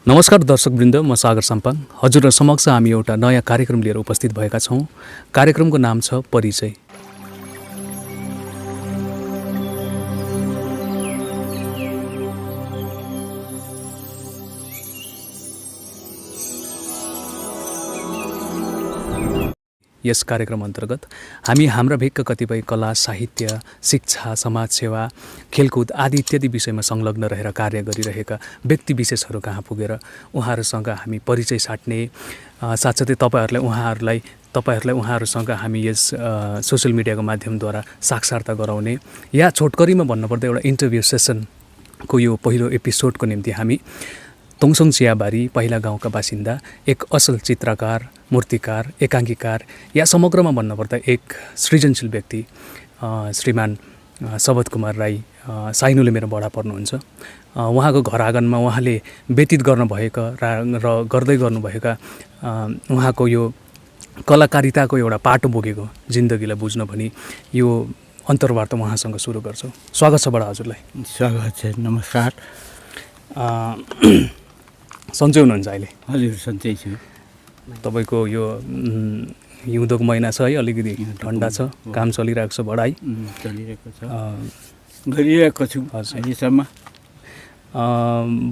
नमस्कार दर्शकवृन्द, म सागर साम्पाङ। हजुर समक्ष हामी एउटा नयाँ कार्यक्रम लिएर उपस्थित भएका छौँ। कार्यक्रमको नाम छ परिचय। यस कार्यक्रम अन्तर्गत हामी हाम्रा भेगका कतिपय कला, साहित्य, शिक्षा, समाजसेवा, खेलकुद आदि इत्यादि विषयमा संलग्न रहेर कार्य गरिरहेका व्यक्ति विशेषहरू कहाँ पुगेर उहाँहरूसँग हामी परिचय साट्ने, साथसाथै तपाईँहरूलाई उहाँहरूसँग हामी यस सोसियल मिडियाको माध्यमद्वारा साक्षात्कार गराउने, या छोटकरीमा भन्नुपर्दा एउटा इन्टरभ्यू सेसनको यो पहिलो एपिसोडको निम्ति हामी तोङसोङ चियाबारी पहिला गाउँका बासिन्दा, एक असल चित्रकार, मूर्तिकार, एकाङ्कीकार, या समग्रमा भन्नुपर्दा एक सृजनशील व्यक्ति श्रीमान शबद कुमार राई साइनुले मेरो बडा पर्नुहुन्छ। उहाँको घर आँगनमा उहाँले व्यतीत गर्नुभएका र गर्दै गर्नुभएका उहाँको यो कलाकारिताको एउटा पाटो बोकेको जिन्दगीलाई बुझ्न भनी यो अन्तर्वार्ता उहाँसँग सुरु गर्छौँ। स्वागत छ बडा हजुरलाई। स्वागत छ, नमस्कार। सन्चै हुनुहुन्छ अहिले? हजुर सन्चै छु। तपाईँको यो हिउँदोको महिना छ है, अलिकति ठन्डा छ, काम चलिरहेको छ बडा है? चलिरहेको छ, गरिरहेको छु अहिलेसम्म।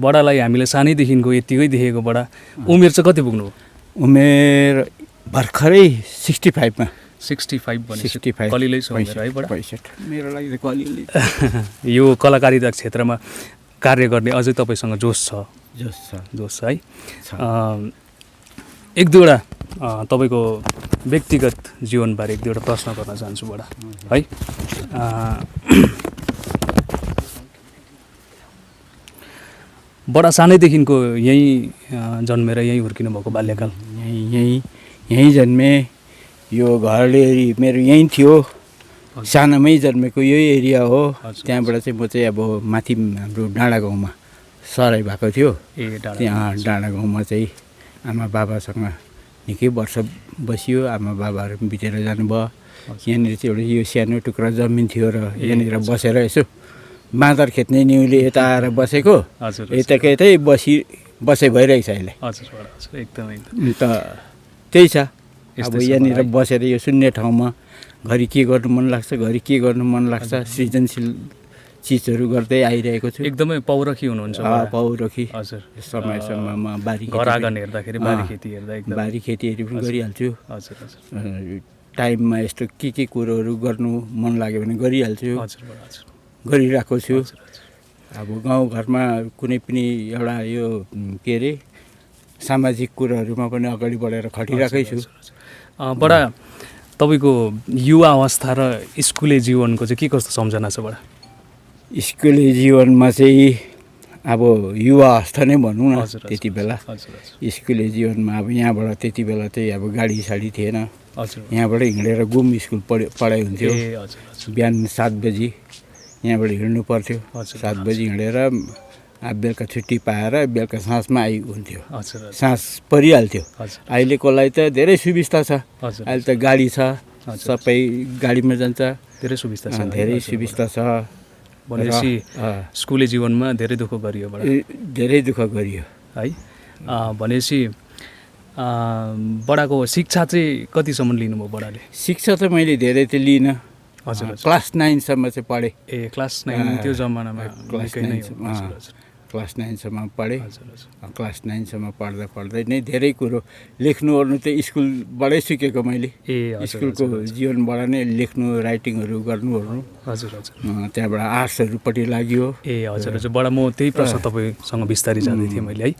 बडालाई हामीले सानैदेखिको यत्तिकै देखेको बडा, उमेर चाहिँ कति पुग्नु? उमेर भर्खरै 65मा। 65 भने कलिलै छ उमेर है बडा? 65 मेरो लागि त कलिलै। यो कलाकारिता क्षेत्रमा कार्य गर्ने अझै तपाईँसँग जोस छ? जोस है। एक दुईवटा तपाईँको व्यक्तिगत जीवनबारे एक दुईवटा प्रश्न गर्न चाहन्छु बडा है। बडा सानैदेखिको यहीँ जन्मेर यहीँ हुर्किनु भएको बाल्यकाल? यहीँ जन्मे। यो घर मेरो यहीँ थियो, सानोमै जन्मेको यही एरिया हो। त्यहाँबाट चाहिँ म चाहिँ अब माथि हाम्रो डाँडा गाउँमा सराई भएको थियो। त्यहाँ डाँडा गाउँमा चाहिँ आमा बाबासँग निकै वर्ष बसियो। आमा बाबाहरू पनि बितेर जानुभयो। यहाँनिर चाहिँ एउटा यो सानो टुक्रा जमिन थियो र यहाँनिर बसेर यसो बाँदर खेद्ने न्युले यता आएर बसेको, यताकै यतै बसे भइरहेको छ अहिले। त त्यही छ। अब यहाँनिर बसेर यो शून्य ठाउँमा घरि के गर्नु मन लाग्छ, घरि के गर्नु मन लाग्छ, सृजनशील चिजहरू गर्दै आइरहेको छु। एकदमै पौरखी हुनुहुन्छ? पौरखी। हजुर। समय समयमा बारी हेर्दा बारी खेतीहरू पनि गरिहाल्छु। हजुर। टाइममा यस्तो के कुरोहरू गर्नु मन लाग्यो भने गरिहाल्छु। गरिरहेको छु। अब गाउँघरमा कुनै पनि एउटा यो के अरे सामाजिक कुराहरूमा पनि अगाडि बढेर खटिरहेकै छु। बडा तपाईँको युवा अवस्था र स्कुले जीवनको चाहिँ के कस्तो सम्झना छ बडा? स्कुले जीवनमा चाहिँ अब युवा अवस्था नै भनौँ न। त्यति बेला स्कुले जीवनमा अब यहाँबाट त्यति बेला चाहिँ अब गाडी साडी थिएन। यहाँबाट हिँडेर घुम स्कुल पढाइ हुन्थ्यो। बिहान 7 बजी यहाँबाट हिँड्नु पर्थ्यो। 7 बजी हिँडेर बेलुका छुट्टी पाएर बेलुका साँझमा हुन्थ्यो। साँझ परिहाल्थ्यो। अहिलेकोलाई त धेरै सुविस्ता छ। अहिले त गाडी छ, सबै गाडीमा जान्छ। धेरै सुविस्ता छ। भनेपछि स्कुले जीवनमा धेरै दुःख गरियो बडा? धेरै दुःख गरियो है। भनेपछि बडाको शिक्षा चाहिँ कतिसम्म लिनुभयो बडाले? शिक्षा त मैले धेरै त लिइनँ। हजुर। क्लास 9सम्म चाहिँ पढेँ। क्लास 9 त्यो जमानामा क्लास 9सम्म पढेँ। क्लास 9सम्म पढ्दै नै धेरै कुरो लेख्नुओर्नु त स्कुलबाटै सिकेको मैले। स्कुलको जीवनबाट नै लेख्नु, राइटिङहरू गर्नुओर्नु। त्यहाँबाट आर्ट्सहरूपट्टि लाग्यो। हजुर। बडा म त्यही प्रश्न तपाईँसँग बिस्तारै जाँदै थिएँ मैले है।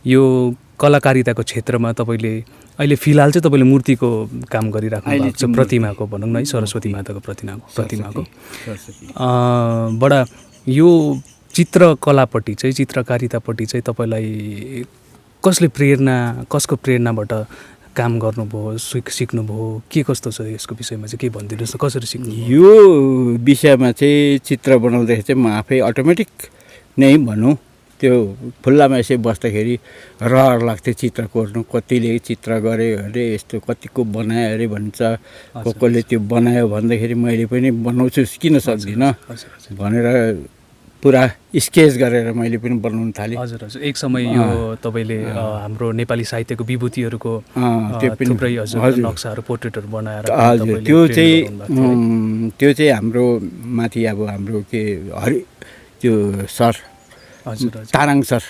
यो कलाकारिताको क्षेत्रमा तपाईँले अहिले फिलहाल चाहिँ तपाईँले मूर्तिको काम गरिराख्नु भएको छ, प्रतिमाको भनौँ न है, सरस्वती माताको प्रतिमाको। बडा यो चित्रकलापट्टि चाहिँ, चित्रकारितापट्टि चाहिँ तपाईँलाई कसको प्रेरणाबाट काम गर्नुभयो, सिक्नुभयो, के कस्तो छ यसको विषयमा चाहिँ के भनिदिनुहोस् न, कसरी सिक्नु? यो विषयमा चाहिँ चित्र बनाउँदाखेरि चाहिँ म आफै अटोमेटिक नै भनौँ, त्यो खुल्लामा यसै बस्दाखेरि रहर लाग्थ्यो चित्र कोर्नु। कतिले चित्र गरे अरे यस्तो, कतिको बनायो अरे भन्छ, कसले त्यो बनायो भन्दाखेरि मैले पनि बनाउँछु, किन सक्दिनँ भनेर पुरा स्केच गरेर मैले पनि बनाउन थालेँ। हजुर हजुर, एक समय यो तपाईँले हाम्रो नेपाली साहित्यको विभूतिहरूको त्यो पनि थुप्रै हजुर नक्साहरू पोर्ट्रेटहरू बनाएर हजुर त्यो चाहिँ हाम्रो माथि अब हाम्रो के त्यो सर हजुर ताराङ सर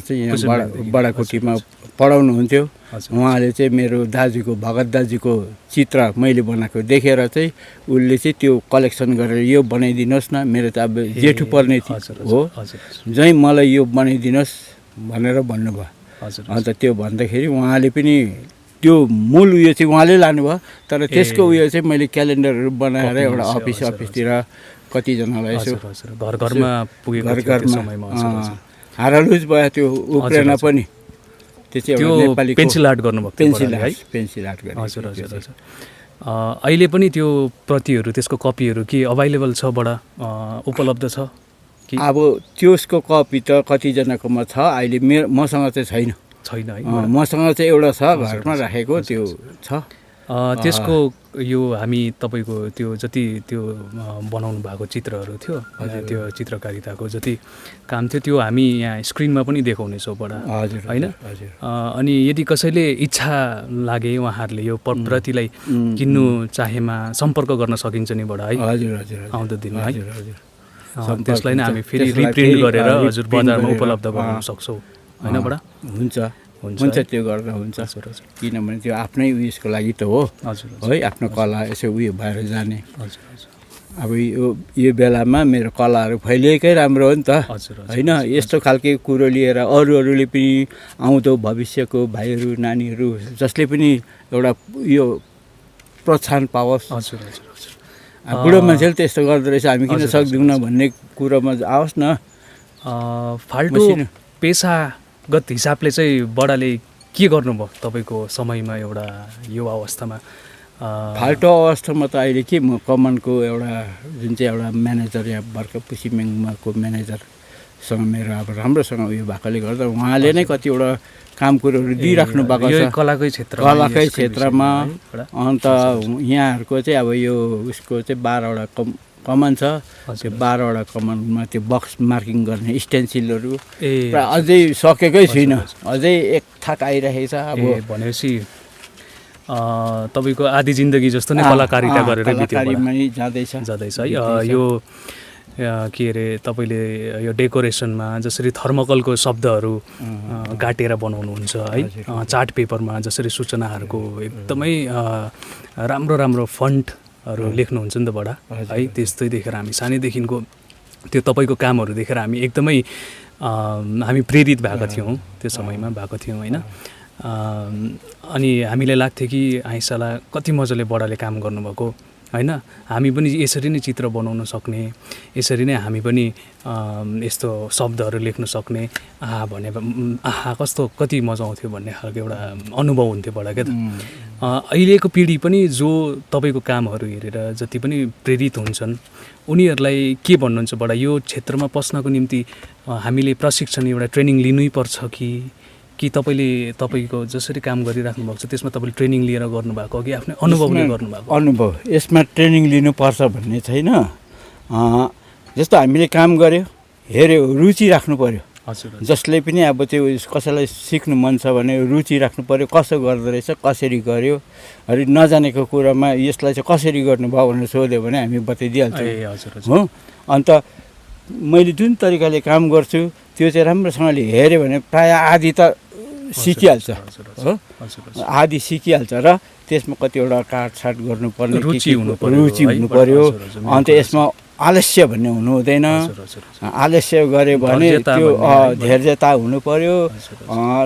चाहिँ यहाँ बडाकोटीमा पढाउनुहुन्थ्यो। उहाँले चाहिँ मेरो दाजुको भगत दाजुको चित्र मैले बनाएको देखेर चाहिँ उसले चाहिँ त्यो कलेक्सन गरेर यो बनाइदिनुहोस् न, मेरो त अब जेठो पर्ने हो, जहीँ मलाई यो बनाइदिनुहोस् भनेर भन्नुभयो। अन्त त्यो भन्दाखेरि उहाँले पनि त्यो मूल उयो चाहिँ उहाँले लानुभयो, तर त्यसको उयो चाहिँ मैले क्यालेन्डरहरू बनाएर एउटा अफिसतिर कतिजनालाई यसो घर घरमा हारालुज भयो त्यो उप्रेन पनि। त्यो चाहिँ नेपाली पेन्सिल आर्ट गर्नुभएको पेन्सिल आर्ट गरेँ। हजुर हजुर हजुर। अहिले पनि त्यो प्रतिहरू त्यसको कपीहरू के अभाइलेबल छ, बडा उपलब्ध छ कि? अब त्यसको कपी त कतिजनाकोमा छ, अहिले मसँग चाहिँ छैन है। मसँग चाहिँ एउटा छ, घरमा राखेको त्यो छ। त्यसको यो हामी तपाईँको त्यो जति त्यो बनाउनु भएको चित्रहरू थियो, त्यो चित्रकारिताको जति काम थियो त्यो हामी यहाँ स्क्रिनमा पनि देखाउनेछौँ बडा, होइन? अनि यदि कसैले इच्छा लागे उहाँहरूले यो प्रतिलाई किन्नु चाहेमा सम्पर्क गर्न सकिन्छ नि बडा, है? आउँदो दिनमा, है? त्यसलाई नै हामी फेरि रिप्रिन्ट गरेर हजुर बजारमा उपलब्ध गराउन सक्छौँ, होइन बडा? हुन्छ त्यो गर्दा हुन्छ, किनभने त्यो आफ्नै उयसको लागि त हो है, आफ्नो कला यसो उयो भएर जाने। अब यो बेलामा मेरो कलाहरू फैलिएकै राम्रो हो नि त, होइन? यस्तो खालके कुरो लिएर अरूले पनि आउँदो भविष्यको भाइहरू नानीहरू जसले पनि एउटा यो प्रोत्साहन पाओस्। बुढो मान्छेले त्यस्तो गर्दो रहेछ, हामी किन सक्दैनौँ भन्ने कुरोमा आओस् न। फाल्टो पेसागत हिसाबले चाहिँ बडाले के गर्नुभयो तपाईँको समयमा एउटा युवा अवस्थामा? फाल्टो अवस्थामा त अहिले के म कमानको एउटा जुन चाहिँ एउटा म्यानेजर यहाँ भर्खर पुसिमेङमाको म्यानेजरसँग मेरो अब राम्रोसँग उयो भएकोले गर्दा उहाँले नै कतिवटा काम कुरोहरू दिइराख्नु भएको छ कलाकै क्षेत्रमा। अन्त यहाँहरूको चाहिँ अब यो उसको चाहिँ 12वटा कमान छ, त्यो 12वटा कमानमा त्यो बक्स मार्किङ गर्ने स्टेन्सिलहरू अझै सकेकै छुइनँ, अझै एक थाक आइरहेको छ। अब भनेपछि तपाईँको आधी जिन्दगी जस्तो नै कलाकारिता गरेर जाँदैछ है। यो के अरे तपाईँले यो डेकोरेसनमा जसरी थर्मोकलको शब्दहरू गाटेर बनाउनुहुन्छ है, चार्ट पेपरमा जसरी सूचनाहरूको एकदमै राम्रो फन्टहरू लेख्नुहुन्छ नि त बडा, है? त्यस्तै देखेर हामी सानैदेखिको त्यो तपाईँको कामहरू देखेर हामी एकदमै हामी प्रेरित भएका थियौँ, त्यो समयमा भएका थियौँ, होइन? अनि हामीलाई लाग्थ्यो कि आइसाला कति मजाले बडाले काम गर्नुभएको, होइन? हामी पनि यसरी नै चित्र बनाउन सक्ने, यसरी नै हामी पनि यस्तो शब्दहरू लेख्न सक्ने, कस्तो कति मजा आउँथ्यो भन्ने खालको एउटा अनुभव हुन्थ्यो बडा, क्या त? अहिलेको पिँढी पनि जो तपाईँको कामहरू हेरेर जति पनि प्रेरित हुन्छन् उनीहरूलाई के भन्नुहुन्छ बडा? यो क्षेत्रमा पस्नको निम्ति हामीले प्रशिक्षण एउटा ट्रेनिङ लिनै पर्छ कि तपाईँको जसरी काम गरिराख्नु भएको छ त्यसमा तपाईँले ट्रेनिङ लिएर गर्नुभएको कि आफ्नै अनुभवले गर्नुभएको? अनुभव, यसमा ट्रेनिङ लिनुपर्छ भन्ने छैन। जस्तो हामीले काम गऱ्यो, हेऱ्यो, रुचि राख्नु पऱ्यो। जसले पनि अब त्यो कसैलाई सिक्नु मन छ भने रुचि राख्नु पऱ्यो, कसो गर्दो रहेछ, कसरी गर्यो, अरे नजानेको कुरामा यसलाई चाहिँ कसरी गर्नुभयो भनेर सोध्यो भने हामी बताइदिइहाल्छौँ, हो? अन्त मैले जुन तरिकाले काम गर्छु त्यो चाहिँ राम्रोसँगले हेऱ्यो भने प्रायः आधी त सिकिहाल्छ, हो? आधी सिकिहाल्छ र त्यसमा कतिवटा काटछाट गर्नुपर्ने रुचि हुनु पऱ्यो। अन्त यसमा आलस्य भन्ने हुनु हुँदैन, आलस्य गऱ्यो भने त्यो धैर्यता हुनु पऱ्यो,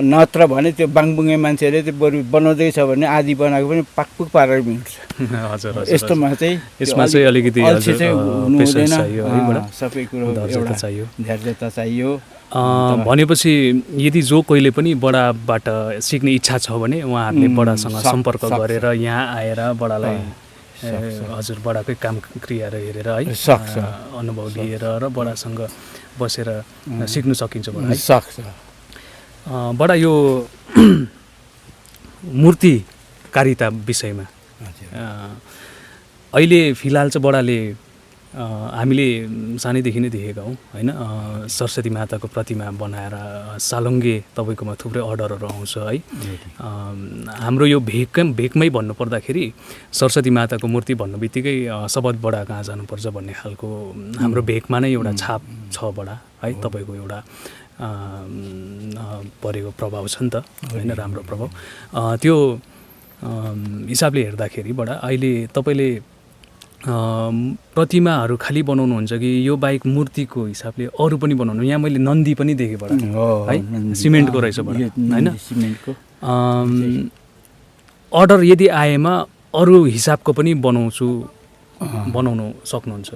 नत्र भने त्यो बाङबुङ्गे मान्छेले त्यो बरु बनाउँदैछ भने आधी बनाएको पनि पाकपुक पारेर मिल्छ। यस्तोमा चाहिँ यसमा चाहिँ अलिकति हुनु हुँदैन, सबै कुरो एउटा धैर्यता चाहियो। भनेपछि यदि जो कोहीले पनि बडाबाट सिक्ने इच्छा छ भने उहाँहरूले बडासँग सम्पर्क गरेर यहाँ आएर बडालाई हजुर बडाकै काम क्रियाहरू हेरेर है सक्छ, अनुभव लिएर र बडासँग बसेर सिक्नु सकिन्छ बडा, सक्छ। बडा यो मूर्तिकारिता विषयमा अहिले फिलहाल चाहिँ बडाले हामीले सानैदेखि नै देखेका हौँ होइन, सरस्वती माताको प्रतिमा बनाएर सालुङ्गे तपाईँकोमा थुप्रै अर्डरहरू आउँछ है। हाम्रो यो भेकमै भन्नुपर्दाखेरि सरस्वती माताको मूर्ति भन्नु बित्तिकै सबत बडा कहाँ जानुपर्छ भन्ने खालको हाम्रो भेकमा नै एउटा छाप छ बडा है, तपाईँको एउटा परेको प्रभाव छ नि त होइन, राम्रो प्रभाव। त्यो हिसाबले हेर्दाखेरि बडा अहिले तपाईँले प्रतिमाहरू खालि बनाउनुहुन्छ कि यो बाहेक मूर्तिको हिसाबले अरू पनि बनाउनु? यहाँ मैले नन्दी पनि देखेँ बडा है, सिमेन्टको रहेछ बडा होइन, सिमेन्टको। अर्डर यदि आएमा अरू हिसाबको पनि बनाउनु सक्नुहुन्छ?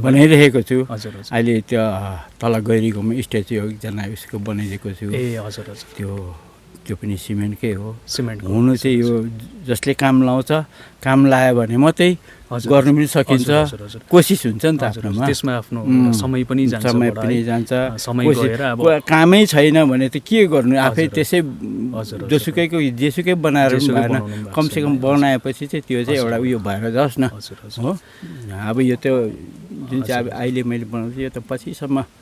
बनाइरहेको छु। हजुर हजुर। अहिले त्यो तल गैरीकोमा स्ट्याचु हो एकजना उसको बनाइदिएको छु। ए हजुर हजुर। त्यो पनि सिमेन्टकै हो। सिमेन्ट हुनु चाहिँ यो जसले काम लाउँछ, काम लायो भने मात्रै गर्नु पनि सकिन्छ। कोसिस हुन्छ नि त आफ्नोमा, त्यसमा आफ्नो समय पनि जान्छ, समय गएर अब कामै छैन भने त के गर्नु, आफै त्यसै जोसुकैको जेसुकै बनाएर पनि भएन, कमसेकम बनाएपछि चाहिँ त्यो चाहिँ एउटा उयो भएर जाओस् न हो। अब यो त्यो जुन चाहिँ अब अहिले मैले बनाउँछु यो त पछिसम्मको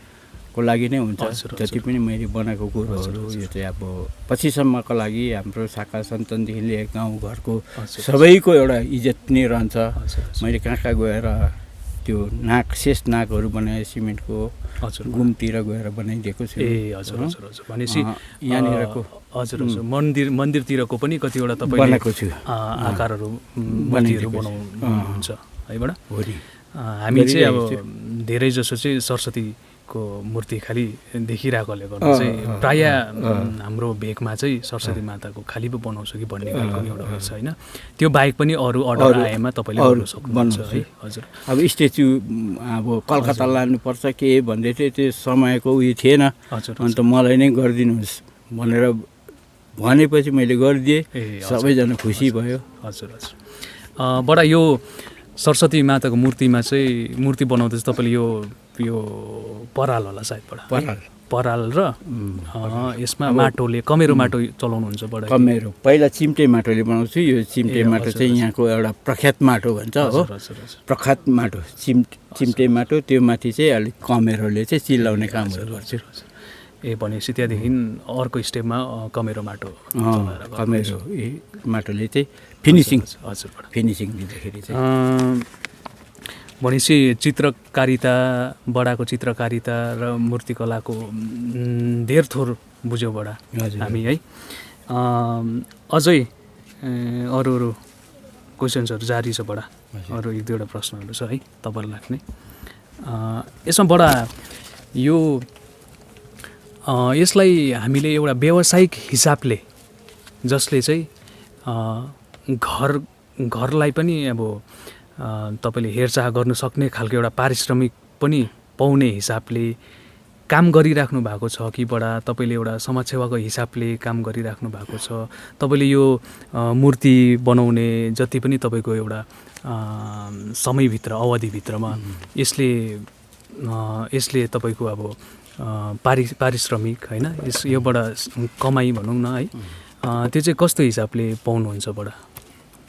लागि नै हुन्छ। जति पनि मैले बनाएको कुरोहरू यो चाहिँ अब पछिसम्मको लागि हाम्रो शाखा सन्तानदेखि लिएर गाउँ घरको सबैको एउटा इज्जत नै रहन्छ। मैले कहाँ गएर त्यो शेष नाकहरू बनाएँ सिमेन्टको, घुमतिर गएर बनाइदिएको छु। ए हजुर हजुर हजुर। भनेपछि यहाँनिरको हजुर हजुर मन्दिरतिरको पनि कतिवटा तपाईँ बनाएको छु, आकारहरू मूर्तिहरू बनाउनुहुन्छ है बडा। हामी चाहिँ अब धेरै जसो चाहिँ सरस्वतीको मूर्ति खालि देखिरहेकोले गर्दा चाहिँ प्रायः हाम्रो भेकमा चाहिँ सरस्वती माताको खालि पो बनाउँछ कि भन्ने खालको एउटा रहेछ होइन। त्यो बाहेक पनि अरू अर्डर आएमा तपाईँले गर्नु सक्नुहुन्छ है। हजुर। अब स्ट्याचु अब कलकत्ता लानुपर्छ के भन्दै थियो, त्यो समयको उयो थिएन। अन्त मलाई नै गरिदिनुहोस् भनेर भनेपछि मैले गरिदिएँ, सबैजना खुसी भयो। हजुर हजुर। बडा यो सरस्वती माताको मूर्तिमा चाहिँ मूर्ति बनाउँदा चाहिँ तपाईँले यो पराल होला सायद बडा, पराल र यसमा माटोले कमेरो माटो चलाउनुहुन्छ बडा? कमेरो पहिला चिम्टे माटोले बनाउँछु। यो चिम्टे माटो चाहिँ यहाँको एउटा प्रख्यात माटो भन्छ हो, प्रख्यात माटो चिम्टे माटो। त्यो माथि चाहिँ अलिक कमेरोले चाहिँ चिलाउने कामहरू गर्छु। ए भनेपछि त्यहाँदेखि अर्को स्टेपमा कमेरो माटो, कमेरो माटोले चाहिँ फिनिसिङ, हजुर फिनिसिङ दिँदाखेरि चाहिँ भनेपछि चित्रकारिता, बडाको चित्रकारिता र मूर्तिकलाको धेर थोर बुझ्यौ बडा हामी है। अझै अरू क्वेसन्सहरू जारी छ बडा, अरू एक दुईवटा प्रश्नहरू छ है तपाईँलाई लाग्ने। यसमा बडा यो यसलाई हामीले एउटा व्यावसायिक हिसाबले जसले चाहिँ घरलाई पनि अब तपाईँले हेरचाह गर्न सक्ने खालको एउटा पारिश्रमिक पनि पाउने हिसाबले काम गरिराख्नु भएको छ कि बडा तपाईँले एउटा समाजसेवाको हिसाबले काम गरिराख्नु भएको छ? तपाईँले यो मूर्ति बनाउने जति पनि तपाईँको एउटा समयभित्र अवधिभित्रमा यसले तपाईँको अब पारिश्रमिक होइन योबाट कमाइ भनौँ न है, त्यो चाहिँ कस्तो हिसाबले पाउनुहुन्छ बडा?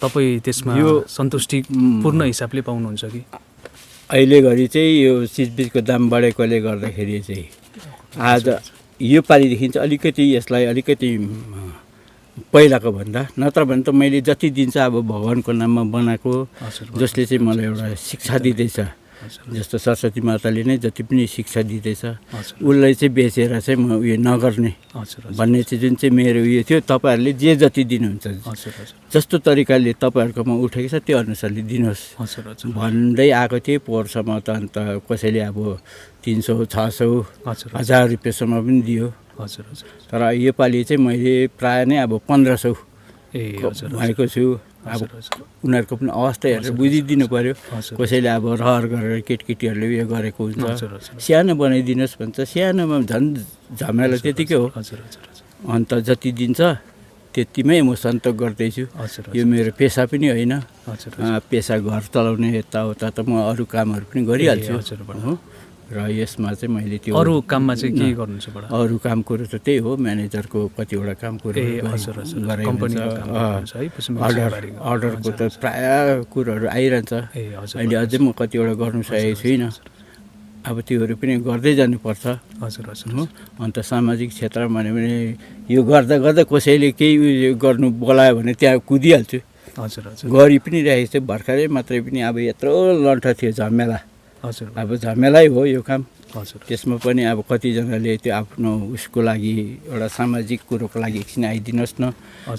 तपाईँ त्यसमा सन्तुष्टिपूर्ण हिसाबले पाउनुहुन्छ कि? अहिले घरि चाहिँ यो चिजबिजको दाम बढेकोले गर्दाखेरि चाहिँ आज यो पालिदेखि चाहिँ अलिकति यसलाई अलिकति पहिलाको भन्दा, नत्र भने त मैले जति दिन्छ अब भगवान्को नाममा बनाएको, जसले चाहिँ मलाई एउटा शिक्षा दिँदैछ, जस्तो सरस्वती माताले नै जति पनि शिक्षा दिँदैछ उसलाई चाहिँ बेचेर चाहिँ म उयो नगर्ने भन्ने चाहिँ जुन चाहिँ मेरो उयो थियो। तपाईँहरूले जे जति दिनुहुन्छ जस्तो तरिकाले तपाईँहरूकोमा उठेको छ त्यो अनुसारले दिनुहोस् भन्दै आएको थिएँ। पोहोरसम्म त अन्त कसैले अब 300, 600, 1000 रुपियाँसम्म पनि दियो। तर योपालि चाहिँ मैले प्रायः नै अब 1500 भएको छु। अब उनीहरूको पनि अवस्था हेरेर बुझिदिनु पर्यो। कसैले अब रहर गरेर केटकेटीहरूले उयो गरेको हुन्छ, सानो बनाइदिनुहोस् भन्छ, सानोमा झन् झमेला त्यतिकै हो। अन्त जति दिन्छ त्यतिमै म सन्तोक गर्दैछु। यो मेरो पेसा पनि होइन, पेसा घर चलाउने यताउता त म अरू कामहरू पनि गरिहाल्छु हो। र यसमा चाहिँ मैले त्यो अरू काममा चाहिँ के गर्नुहुन्छ बडा? अरू काम कुरो त त्यही हो, म्यानेजरको कतिवटा काम कुरो अर्डरको त प्रायः कुरोहरू आइरहन्छ। अहिले अझै म कतिवटा गर्नु सकेको छुइनँ, अब त्योहरू पनि गर्दै जानुपर्छ। हजुर हजुर हो, अन्त सामाजिक क्षेत्र भन्यो भने यो गर्दा गर्दा कसैले केही गर्नु बोलायो भने त्यहाँ कुदिहाल्छु। हजुर हजुर गरी पनि रहेको छु भर्खरै मात्रै पनि। अब यत्रो लन्ठ थियो झमेला, हजुर अब झमेलै हो यो काम। हजुर त्यसमा पनि अब कतिजनाले त्यो आफ्नो उसको लागि एउटा सामाजिक कुरोको लागि एकछिन आइदिनुहोस् न,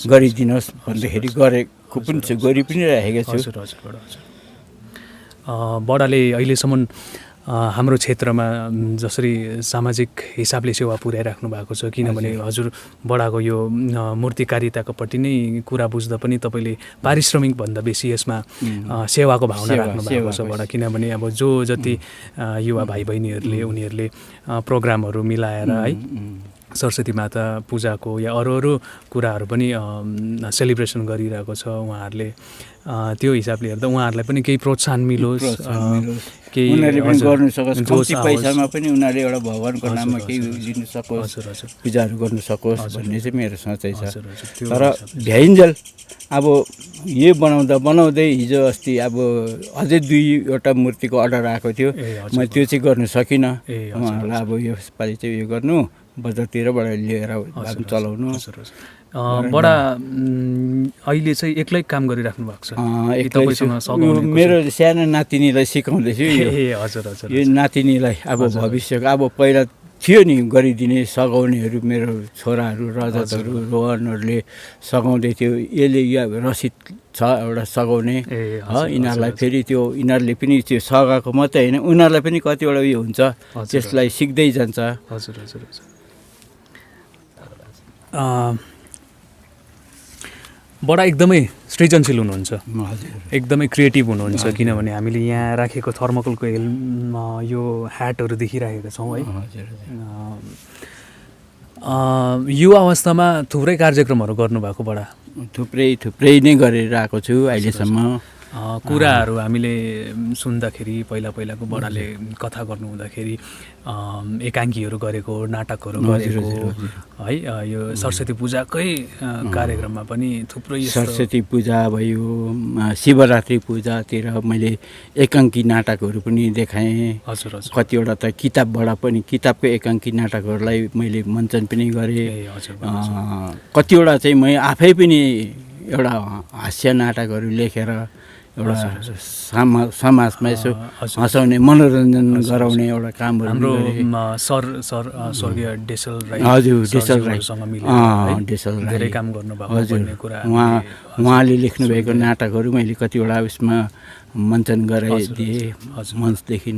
गरिदिनुहोस् भन्दाखेरि गरेको पनि छु, गरि पनि राखेको छु। हजुर हजुर बडा हजुर। बडाले अहिलेसम्म हाम्रो क्षेत्रमा जसरी सामाजिक हिसाबले सेवा पुर्याइराख्नु भएको छ, किनभने हजुर बडाको यो मूर्तिकारिताकोपट्टि नै कुरा बुझ्दा पनि तपाईँले पारिश्रमिक भन्दा बेसी यसमा सेवाको भावना राख्नु भएको छ बडा। किनभने अब जो जति युवा भाइ बहिनीहरूले उनीहरूले प्रोग्रामहरू मिलाएर है सरस्वती माता पूजाको या अरू कुराहरू पनि सेलिब्रेसन गरिरहेको छ उहाँहरूले। त्यो हिसाबले हेर्दा उहाँहरूलाई पनि केही प्रोत्साहन मिलोस्, केही उनीहरूले पनि गर्नु सकोस्, कम्ती पैसामा पनि उनीहरूले एउटा भगवान्को नाममा केही दिनु सकोस्, पूजाहरू गर्नु सकोस् भन्ने चाहिँ मेरो सोचाइ छ। तर भ्याइन्जेल अब यो बनाउँदै हिजो अस्ति अब अझै 2वटा मूर्तिको अर्डर आएको थियो, मैले त्यो चाहिँ गर्नु सकिनँ। उहाँहरूलाई अब यसपालि चाहिँ यो गर्नु, बजारतिरबाट लिएर चलाउनु। बडा अहिले चाहिँ एक्लै काम गरिराख्नु भएको छ? मेरो सानो नातिनीलाई सिकाउँदैछु। हजुर हजुर। यो नातिनीलाई अब भविष्यको अब पहिला थियो नि गरिदिने सघाउनेहरू, मेरो छोराहरू रजतहरू रोहनहरूले सघाउँदै थियो। यसले यो रसिद छ एउटा सघाउने, यिनीहरूलाई फेरि त्यो यिनीहरूले पनि त्यो सघाएको मात्रै होइन, उनीहरूलाई पनि कतिवटा उयो हुन्छ, त्यसलाई सिक्दै जान्छ। हजुर हजुर हजुर। बडा एकदमै सृजनशील हुनुहुन्छ, एकदमै क्रिएटिभ हुनुहुन्छ। किनभने हामीले यहाँ राखेको थर्मोकलको यो ह्याटहरू देखिरहेका छौँ है। युवा अवस्थामा थुप्रै कार्यक्रमहरू गर्नुभएको बडा? थुप्रै नै गरेर आएको छु अहिलेसम्म। कुराहरू हामीले सुन्दाखेरि पहिलाको बडाले कथा गर्नु हुँदाखेरि एकाङ्कीहरू गरेको, नाटकहरू गरेको है। यो सरस्वती पूजाकै कार्यक्रममा पनि थुप्रै सरस्वती पूजा भयो, शिवरात्रि पूजातिर मैले एकाङ्की नाटकहरू पनि देखाएँ। हजुर हजुर। कतिवटा त किताबबाट पनि, किताबको एकाङ्की नाटकहरूलाई मैले मञ्चन पनि गरेँ। कतिवटा चाहिँ मैले आफै पनि एउटा हास्य नाटकहरू लेखेर एउटा समाजमा यसो हँसाउने, मनोरञ्जन गराउने एउटा कामहरू हाम्रो स्वर्गीय डेसल राई, हजुर डेसल राई, डेसल राई धेरै काम गर्नुभएको। हजुर, उहाँले लेख्नुभएको नाटकहरू मैले कतिवटा उसमा मञ्चन गराइदिएँ मञ्चदेखि।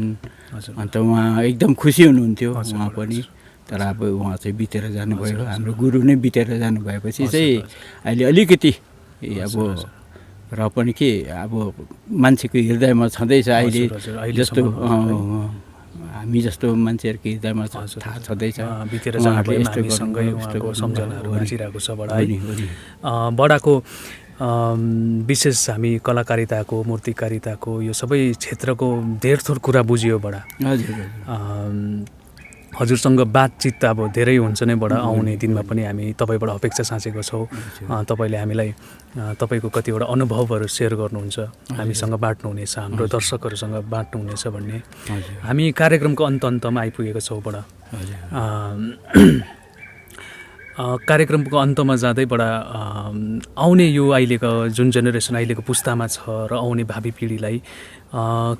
अन्त उहाँ एकदम खुसी हुनुहुन्थ्यो उहाँ पनि। तर अब उहाँ चाहिँ बितेर जानुभयो, हाम्रो गुरु नै बितेर जानुभएपछि चाहिँ अहिले अलिकति अब र पनि के अब मान्छेको हृदयमा छँदैछ अहिले जस्तो, हामी जस्तो मान्छेहरूको हृदयमा थाहा छँदैछ। बडाको विशेष हामी कलाकारिताको, मूर्तिकारिताको यो सबै क्षेत्रको धेर थोर कुरा बुझियो बडा। हजुरसँग बातचित अब धेरै हुन्छ नै बडा। आउने दिनमा पनि हामी तपाईँबाट अपेक्षा साँचेको छौँ, तपाईँले हामीलाई तपाईँको कतिवटा अनुभवहरू सेयर गर्नुहुन्छ, हामीसँग बाँड्नुहुनेछ, हाम्रो दर्शकहरूसँग बाँड्नुहुनेछ भन्ने। हामी कार्यक्रमको अन्तमा आइपुगेको छौँ बडा। कार्यक्रमको अन्तमा जाँदै बडा आउने यो अहिलेको जुन जेनेरेसन अहिलेको पुस्तामा छ र आउने भावी पिँढीलाई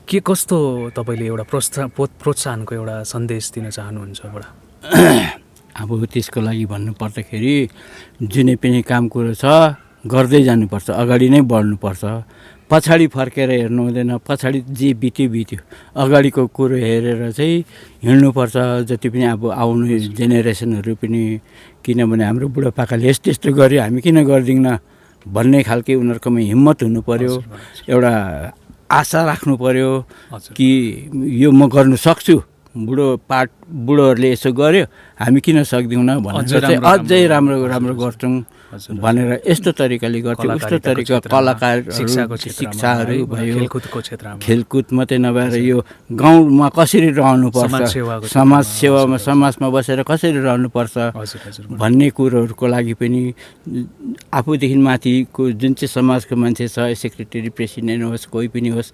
के कस्तो तपाईँले एउटा प्रोत्साहनको एउटा सन्देश दिन चाहनुहुन्छ बडा? अब त्यसको लागि भन्नुपर्दाखेरि जुनै पनि काम कुरो छ गर्दै जानुपर्छ, अगाडि नै बढ्नुपर्छ, पछाडि फर्केर हेर्नु हुँदैन। पछाडि जे बित्यो, अगाडिको कुरो हेरेर चाहिँ हिँड्नुपर्छ। जति पनि अब आउने जेनेरेसनहरू पनि, किनभने हाम्रो बुढापाकाले यस्तो यस्तो गर्यो हामी किन गर्दैनौँ भन्ने खालके उनीहरूकोमा हिम्मत हुनु पर्यो, एउटा आशा राख्नु पर्यो कि यो म गर्नु सक्छु। बुढोहरूले यसो गर्यो हामी किन सक्दैनौँ भनेर चाहिँ अझै राम्रो गर्छौँ हजुर। भनेर यस्तो तरिकाले गर्थ्यो उस्तो तरिका कलाकारहरू शिक्षाहरू भयो खेलकुदको क्षेत्रमा खेलकुद मात्रै नभएर यो गाउँमा कसरी रहनुपर्छ समाज सेवामा समाजमा बसेर कसरी रहनुपर्छ हजुर हजुर भन्ने कुरोहरूको लागि पनि आफूदेखि माथिको जुन चाहिँ समाजको मान्छे छ सेक्रेटरी प्रेसिडेन्ट होस् कोही पनि होस्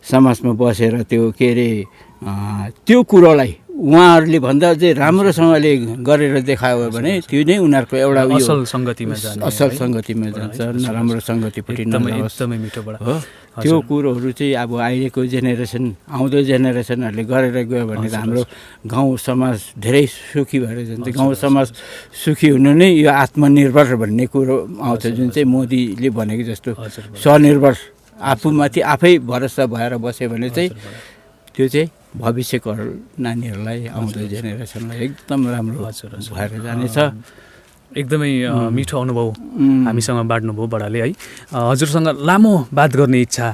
समाजमा बसेर त्यो के अरे त्यो कुरोलाई उहाँहरूले भन्दा चाहिँ राम्रोसँगले गरेर देखायो भने त्यो नै उनीहरूको एउटा असल सङ्गतिमा जाने असल सङ्गतिमा जान्छ नराम्रो सङ्गतिपट्टि नजाओस् एकदमै मिठो बडा हो त्यो कुरोहरू चाहिँ अब अहिलेको जेनेरेसन आउँदो जेनेरेसनहरूले गरेर गयो भने त हाम्रो गाउँ समाज धेरै सुखी भएर जान्छ गाउँ समाज सुखी हुनु नै यो आत्मनिर्भर भन्ने कुरो आउँछ जुन चाहिँ मोदीले भनेको जस्तो स्वनिर्भर आफूमाथि आफै भरोसा भएर बस्यो भने चाहिँ त्यो चाहिँ भविष्यको नानीहरूलाई आउँदो जेनेरेसनलाई एकदम राम्रो भएर जानेछ एकदमै मिठो अनुभव हामीसँग बाँड्नुभयो बडाले है हजुरसँग लामो बात गर्ने इच्छा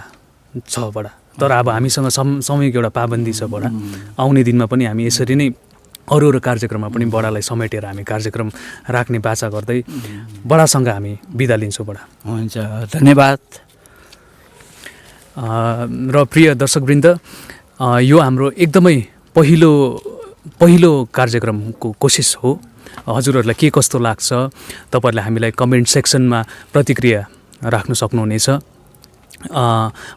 छ बडा तर अब हामीसँग समयको एउटा पाबन्दी छ बडा आउने दिनमा पनि हामी यसरी नै अरू कार्यक्रममा पनि बडालाई समेटेर हामी कार्यक्रम राख्ने बाचा गर्दै बडासँग हामी बिदा लिन्छौँ बडा हुन्छ धन्यवाद र प्रिय दर्शकवृन्द यो हाम्रो एकदमै पहिलो कार्यक्रमको कोसिस हो हजुरहरूलाई के कस्तो लाग्छ तपाईँहरूले हामीलाई कमेन्ट सेक्सनमा प्रतिक्रिया राख्न सक्नुहुनेछ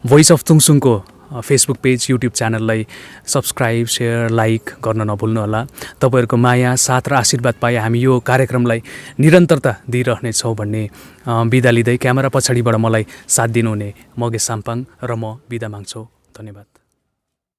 भोइस अफ तुङसुङको फेसबुक पेज युट्युब च्यानललाई सब्सक्राइब सेयर लाइक गर्न नभुल्नुहोला तपाईँहरूको माया साथ र आशीर्वाद पाए हामी यो कार्यक्रमलाई निरन्तरता दिइरहनेछौँ भन्ने बिदा लिँदै क्यामेरा पछाडिबाट मलाई साथ दिनुहुने मगेश साम्पाङ र म बिदा माग्छौँ धन्यवाद